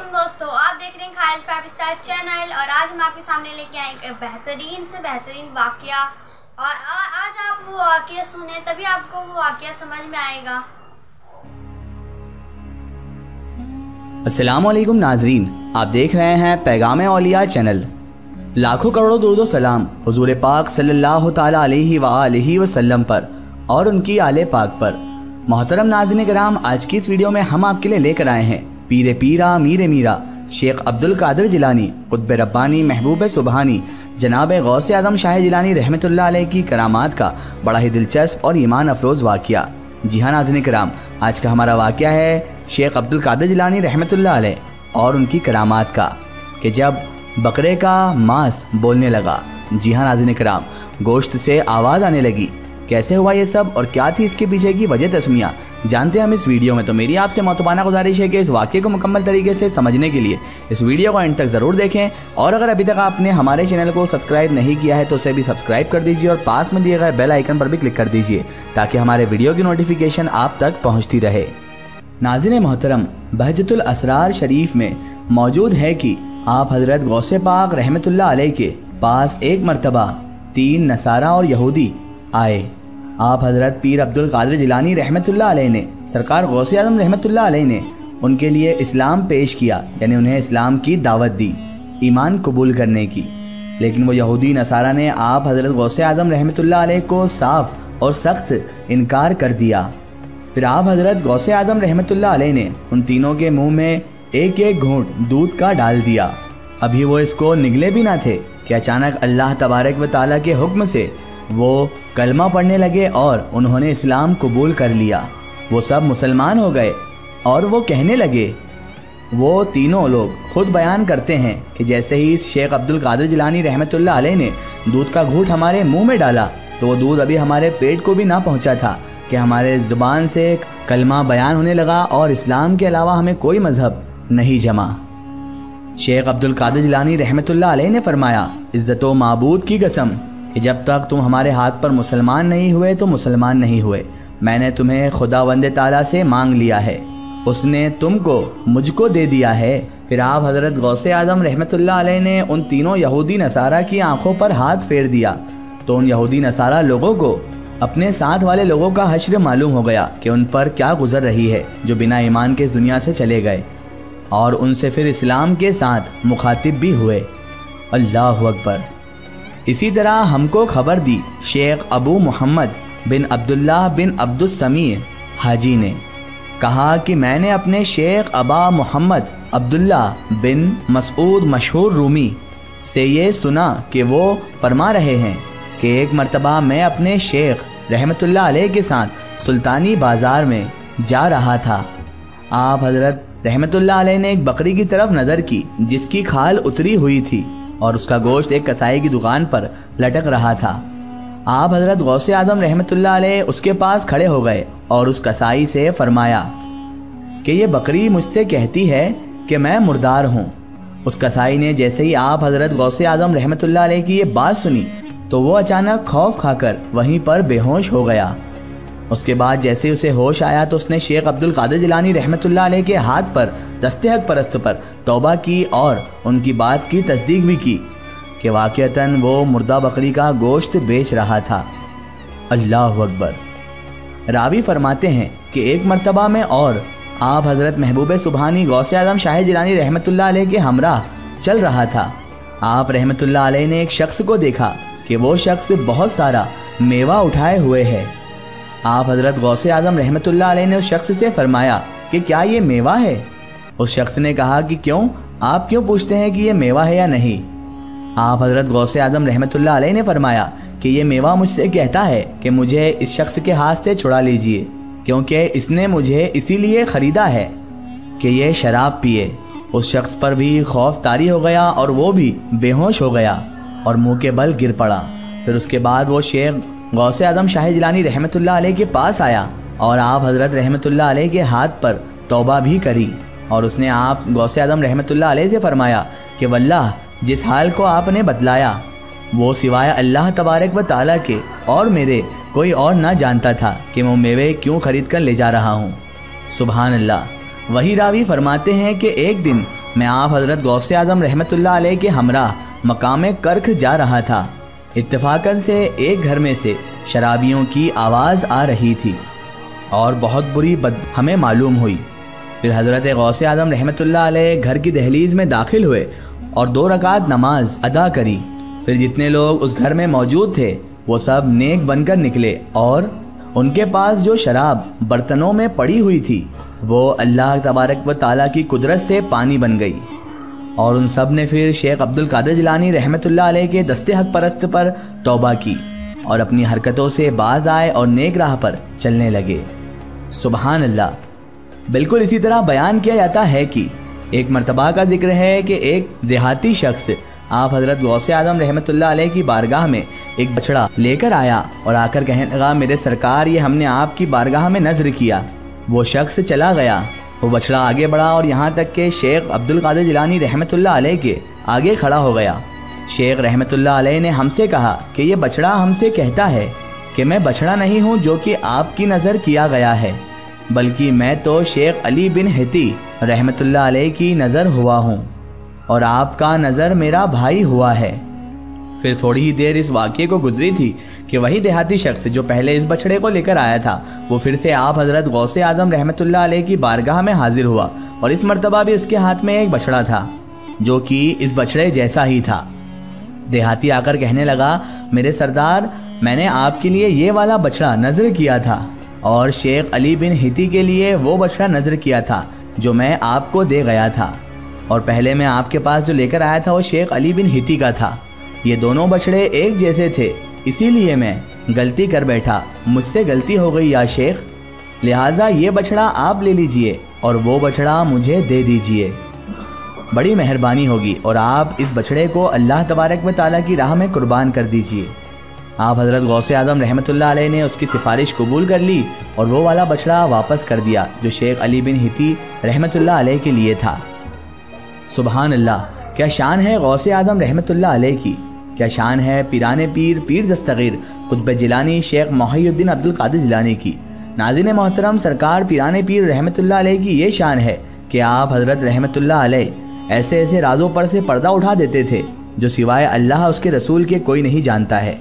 वालेकुम दोस्तों, आप देख रहे हैं खालिश 5 स्टार चैनल और आज हम आपके सामने लेके आए एक बेहतरीन से बेहतरीन वाक़या। और आज आप वो वाक़या सुने तभी आपको वो वाक़या समझ में आएगा। अस्सलाम वालेकुम नाजरीन, आप देख रहे हैं पैगाम औलिया चैनल। लाखों करोड़ों दुरूद सलाम हुजूर पाक सल्लल्लाहु ताला अलैहि वसल्लम पर और उनकी आले पाक पर। मोहतरम नाज़रीन किराम, आज की इस वीडियो में हम आपके लिए लेकर आए हैं पीरे पीरा मीरे मीरा शेख अब्दुल कादिर जिलानी कुतुब रब्बानी महबूब सुबहानी जनाब गौसे आज़म शाह जिलानी रहमतुल्लाह अलैह की करामात का बड़ा ही दिलचस्प और ईमान अफरोज़ वाक़या। जी हाँ नाज़रीन किराम, आज का हमारा वाक़या है शेख अब्दुल कादिर जिलानी रहमतुल्लाह अलैह और उनकी करामात का, कि जब बकरे का मांस बोलने लगा। जी हाँ नाज़रीन किराम, गोश्त से आवाज़ आने लगी। कैसे हुआ ये सब और क्या थी इसके पीछे की वजह तस्मियाँ, जानते हैं हम इस वीडियो में। तो मेरी आपसे मोतबाना गुजारिश है कि इस वाक़े को मुकम्मल तरीके से समझने के लिए इस वीडियो को एंड तक ज़रूर देखें। और अगर अभी तक आपने हमारे चैनल को सब्सक्राइब नहीं किया है तो उसे भी सब्सक्राइब कर दीजिए और पास में दिए गए बेल आइकन पर भी क्लिक कर दीजिए ताकि हमारे वीडियो की नोटिफिकेशन आप तक पहुँचती रहे। नाज़रीन मोहतरम, बहजतुल असरार शरीफ में मौजूद है कि आप हज़रत गौसे पाक रहमतुल्लाह अलैह के पास एक मरतबा 3 नसारा और यहूदी आए। आप हज़रत पीर अब्दुल कादिर जिलानी रहमतुल्लाह अलैह ने सरकार गौसे आज़म रहमतुल्लाह अलैह ने उनके लिए इस्लाम पेश किया, यानी उन्हें इस्लाम की दावत दी ईमान कबूल करने की। लेकिन वो यहूदी नसारा ने आप हज़रत गौसे आज़म रहमतुल्लाह अलैह को साफ और सख्त इनकार कर दिया। फिर आप हज़रत गौसे आज़म रहमतुल्लाह अलैह ने उन तीनों के मुंह में एक एक घूंट दूध का डाल दिया। अभी वो इसको निगले भी ना थे कि अचानक अल्लाह तबारक व तआला के हुक्म से वो कलमा पढ़ने लगे और उन्होंने इस्लाम कबूल कर लिया। वो सब मुसलमान हो गए और वो कहने लगे, वो तीनों लोग खुद बयान करते हैं कि जैसे ही शेख अब्दुल कादिर जिलानी रहमतुल्लाह अलैह ने दूध का घूंट हमारे मुंह में डाला तो वो दूध अभी हमारे पेट को भी ना पहुंचा था कि हमारे ज़ुबान से कलमा बयान होने लगा और इस्लाम के अलावा हमें कोई मजहब नहीं जमा। शेख अब्दुल कादिर जिलानी रहमतुल्लाह अलैह ने फरमाया, इज़्ज़त व माबूद की कसम कि जब तक तुम हमारे हाथ पर मुसलमान नहीं हुए तो मुसलमान नहीं हुए। मैंने तुम्हें खुदावंद ताला से मांग लिया है, उसने तुमको मुझको दे दिया है। फिर आप हज़रत गौसे आज़म रहमतुल्लाह अलैह ने उन तीनों यहूदी नसारा की आंखों पर हाथ फेर दिया तो उन यहूदी नसारा लोगों को अपने साथ वाले लोगों का हश्र मालूम हो गया कि उन पर क्या गुजर रही है, जो बिना ईमान के दुनिया से चले गए, और उनसे फिर इस्लाम के साथ मुखातिब भी हुए। अल्लाहु अकबर। इसी तरह हमको खबर दी शेख अबू मोहम्मद बिन अब्दुल्लाह बिन अब्दुस्समी हाजी ने, कहा कि मैंने अपने शेख अबा मोहम्मद अब्दुल्लाह बिन मसऊद मशहूर रूमी से ये सुना कि वो फरमा रहे हैं कि एक मर्तबा मैं अपने शेख रहमतुल्लाह अलैह के साथ सुल्तानी बाज़ार में जा रहा था। आप हज़रत रहमतुल्लाह अलैह ने एक बकरी की तरफ नज़र की जिसकी खाल उतरी हुई थी और उसका गोश्त एक कसाई की दुकान पर लटक रहा था। आप हज़रत गौसे आज़म रहमतुल्लाह अलैह उसके पास खड़े हो गए और उस कसाई से फरमाया कि ये बकरी मुझसे कहती है कि मैं मुर्दार हूँ। उस कसाई ने जैसे ही आप हज़रत गौसे आज़म रहमतुल्लाह अलैह की ये बात सुनी तो वो अचानक खौफ खाकर वहीं पर बेहोश हो गया। उसके बाद जैसे ही उसे होश आया तो उसने शेख अब्दुल कादिर जिलानी रहमतुल्लाह अलैह के हाथ पर दस्ते हक परस्त पर तौबा की और उनकी बात की तस्दीक भी की कि वाक़अतन वो मुर्दा बकरी का गोश्त बेच रहा था। अल्लाहु अकबर। रावी फरमाते हैं कि एक मर्तबा में और आप हज़रत महबूब सुबहानी गौसे आज़म शाह जिलानी रहमतुल्लाह अलैह के हमराह चल रहा था। आप रहमतुल्लाह अलैह ने एक शख्स को देखा कि वो शख्स बहुत सारा मेवा उठाए हुए है। आप हज़रत गौसे आज़म रहमतुल्लाह अलैह ने उस शख्स से फरमाया कि क्या ये मेवा है? उस शख्स ने कहा कि क्यों, आप क्यों पूछते हैं कि ये मेवा है या नहीं? आप हज़रत गौसे आज़म रहमतुल्लाह अलैह ने फरमाया कि ये मेवा मुझसे कहता है कि मुझे इस शख्स के हाथ से छुड़ा लीजिए, क्योंकि इसने मुझे इसीलिए ख़रीदा है कि ये शराब पिए। उस शख्स पर भी खौफ तारी हो गया और वो भी बेहोश हो गया और मुँह के बल गिर पड़ा। फिर उसके बाद वो शेख गौसे आज़म शाह जिलानी रहमतुल्लाह अलैह के पास आया और आप हज़रत रहमतुल्लाह अलैह के हाथ पर तौबा भी करी और उसने आप गौसे आज़म रहमतुल्लाह अलैह से फरमाया कि वल्लाह, जिस हाल को आपने बतलाया वो सिवाय अल्लाह तबारक व तआला के और मेरे कोई और ना जानता था कि मैं मेवे क्यों खरीद कर ले जा रहा हूँ। सुभान अल्लाह। वही रावी फरमाते हैं कि एक दिन میں آپ حضرت غوث اعظم رحمۃ اللہ علیہ کے ہمراہ مقام کرخ جا رہا تھا۔ اتفاقاً سے ایک گھر میں سے شرابیوں کی آواز آ رہی تھی اور بہت بری بد ہمیں معلوم ہوئی۔ پھر حضرت غوث اعظم رحمۃ اللہ علیہ گھر کی دہلیز میں داخل ہوئے اور 2 رکعت نماز ادا کری۔ پھر جتنے لوگ اس گھر میں موجود تھے وہ سب نیک بن کر نکلے اور ان کے پاس جو شراب برتنوں میں پڑی ہوئی تھی وہ اللہ تبارک و تعالیٰ کی قدرت سے پانی بن گئی، اور ان سب نے پھر شیخ عبد القادر جیلانی رحمۃ اللہ علیہ کے دست حق پرست پر توبہ کی اور اپنی حرکتوں سے باز آئے اور نیک راہ پر چلنے لگے۔ سبحان اللہ۔ بالکل اسی طرح بیان کیا جاتا ہے کہ ایک مرتبہ کا ذکر ہے کہ ایک دیہاتی شخص آپ حضرت غوث اعظم رحمۃ اللہ علیہ کی بارگاہ میں ایک بچڑا لے کر آیا اور آ کر کہنے لگا، میرے سرکار یہ ہم نے آپ کی بارگاہ میں نذر کیا۔ وہ شخص چلا گیا، وہ بچڑا آگے بڑھا اور یہاں تک کہ شیخ عبد القادر جیلانی رحمۃ اللہ علیہ کے آگے کھڑا ہو گیا۔ شیخ رحمۃ اللہ علیہ نے ہم سے کہا کہ یہ بچڑا ہم سے کہتا ہے کہ میں بچڑا نہیں ہوں جو کہ آپ کی نظر کیا گیا ہے، بلکہ میں تو شیخ علی بن حتی رحمۃ اللہ علیہ کی نظر ہوا ہوں اور آپ کا نظر میرا بھائی ہوا ہے۔ پھر تھوڑی ہی دیر اس واقعے کو گزری تھی کہ وہی دیہاتی شخص جو پہلے اس بچڑے کو لے کر آیا تھا وہ پھر سے آپ حضرت غوث اعظم رحمۃ اللہ علیہ کی بارگاہ میں حاضر ہوا، اور اس مرتبہ بھی اس کے ہاتھ میں ایک بچڑا تھا جو کہ اس بچڑے جیسا ہی تھا۔ دیہاتی آ کر کہنے لگا، میرے سردار میں نے آپ کے لیے یہ والا بچڑا نذر کیا تھا اور شیخ علی بن حتی کے لیے وہ بچڑا نذر کیا تھا جو میں آپ کو دے گیا تھا، اور پہلے میں آپ کے پاس جو لے کر آیا تھا وہ شیخ علی بن حتی کا تھا۔ یہ دونوں بچڑے ایک جیسے تھے، اسی لیے میں غلطی کر بیٹھا، مجھ سے غلطی ہو گئی یا شیخ، لہٰذا یہ بچڑا آپ لے لیجئے اور وہ بچڑا مجھے دے دیجئے، بڑی مہربانی ہوگی، اور آپ اس بچڑے کو اللہ تبارک و تعالیٰ کی راہ میں قربان کر دیجئے۔ آپ حضرت غوث اعظم رحمۃ اللہ علیہ نے اس کی سفارش قبول کر لی اور وہ والا بچڑا واپس کر دیا جو شیخ علی بن حتی رحمۃ اللہ علیہ کے لیے تھا۔ سبحان اللہ، کیا شان ہے غوث اعظم رحمۃ اللہ علیہ کی، کیا شان ہے پیران پیر پیر دستگیر قطب جیلانی شیخ محی الدین عبد القادر جیلانی کی۔ ناظرین محترم، سرکار پیران پیر رحمۃ اللہ علیہ کی یہ شان ہے کہ آپ حضرت رحمۃ اللہ علیہ ایسے ایسے رازوں پر سے پردہ اٹھا دیتے تھے جو سوائے اللہ اس کے رسول کے کوئی نہیں جانتا ہے۔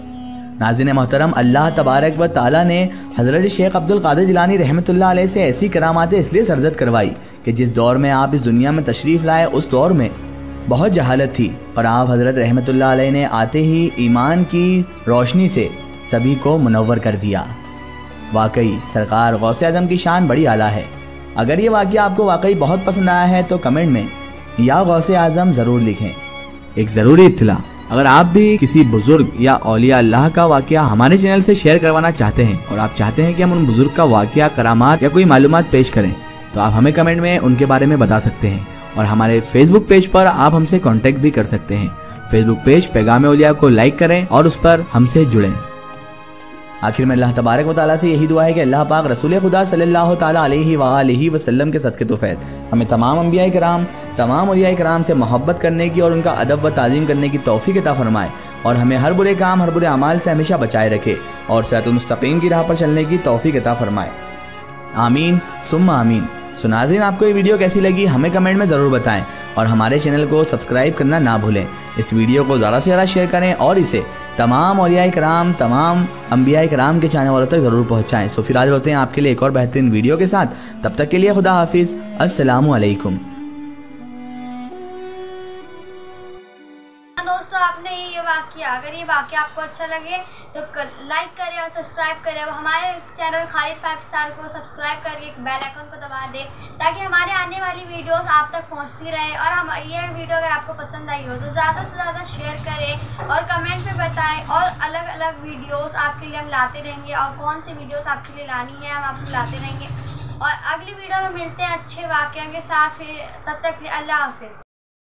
ناظرین محترم، اللہ تبارک و تعالیٰ نے حضرت شیخ عبد القادر جیلانی رحمۃ اللہ علیہ سے ایسی کراماتیں اس لیے سرزد کروائی کہ جس دور میں آپ اس دنیا میں تشریف لائے اس دور میں بہت جہالت تھی، اور آپ حضرت رحمۃ اللہ علیہ نے آتے ہی ایمان کی روشنی سے سبھی کو منور کر دیا۔ واقعی سرکار غوث اعظم کی شان بڑی اعلیٰ ہے۔ اگر یہ واقعہ آپ کو واقعی بہت پسند آیا ہے تو کمنٹ میں یا غوث اعظم ضرور لکھیں۔ ایک ضروری اطلاع، اگر آپ بھی کسی بزرگ یا اولیاء اللہ کا واقعہ ہمارے چینل سے شیئر کروانا چاہتے ہیں اور آپ چاہتے ہیں کہ ہم ان بزرگ کا واقعہ، کرامات یا کوئی معلومات پیش کریں تو آپ ہمیں کمنٹ میں ان کے بارے میں بتا سکتے ہیں، اور ہمارے فیس بک پیج پر آپ ہم سے کانٹیکٹ بھی کر سکتے ہیں۔ فیس بک پیج پیغام اولیاء کو لائک کریں اور اس پر ہم سے جڑیں۔ آخر میں اللہ تبارک و تعالیٰ سے یہی دعا ہے کہ اللہ پاک رسول خدا صلی اللہ تعالیٰ علیہ وآلہ وسلم کے صدقے توفیق ہمیں تمام انبیاء کرام، تمام اولیاء کرام سے محبت کرنے کی اور ان کا ادب و تعظیم کرنے کی توفیق عطا فرمائے، اور ہمیں ہر برے کام، ہر برے اعمال سے ہمیشہ بچائے رکھے اور صراط المستقیم کی راہ پر چلنے کی توفیق عطا فرمائے۔ آمین ثم آمین۔ سو ناظرین، آپ کو یہ ویڈیو کیسی لگی ہمیں کمنٹ میں ضرور بتائیں، اور ہمارے چینل کو سبسکرائب کرنا نہ بھولیں۔ اس ویڈیو کو زیادہ سے زیادہ شیئر کریں اور اسے تمام اولیاء کرام، تمام انبیاء کرام کے چاہنے والوں تک ضرور پہنچائیں۔ سو پھر حاضر ہوتے ہیں آپ کے لیے ایک اور بہترین ویڈیو کے ساتھ، تب تک کے لیے خدا حافظ، السلام علیکم۔ دوستو، آپ نے یہ واقعہ، اگر یہ واقعہ آپ کو اچھا لگے تو لائک کریں اور سبسکرائب کریں، اور ہمارے چینل خالد 5 اسٹار کو سبسکرائب کر کے بیل آئیکن کو دبا دیں تاکہ ہمارے آنے والی ویڈیوز آپ تک پہنچتی رہیں، اور یہ ویڈیو اگر آپ کو پسند آئی ہو تو زیادہ سے زیادہ شیئر کریں اور کمنٹ میں بتائیں، اور الگ الگ ویڈیوز آپ کے لیے ہم لاتے رہیں گے، اور کون سی ویڈیوز آپ کے لیے لانی ہے ہم آپ کو لاتے رہیں گے، اور اگلی ویڈیو میں ملتے ہیں اچھے واقعہ کے ساتھ۔ تب تک اللہ حافظ۔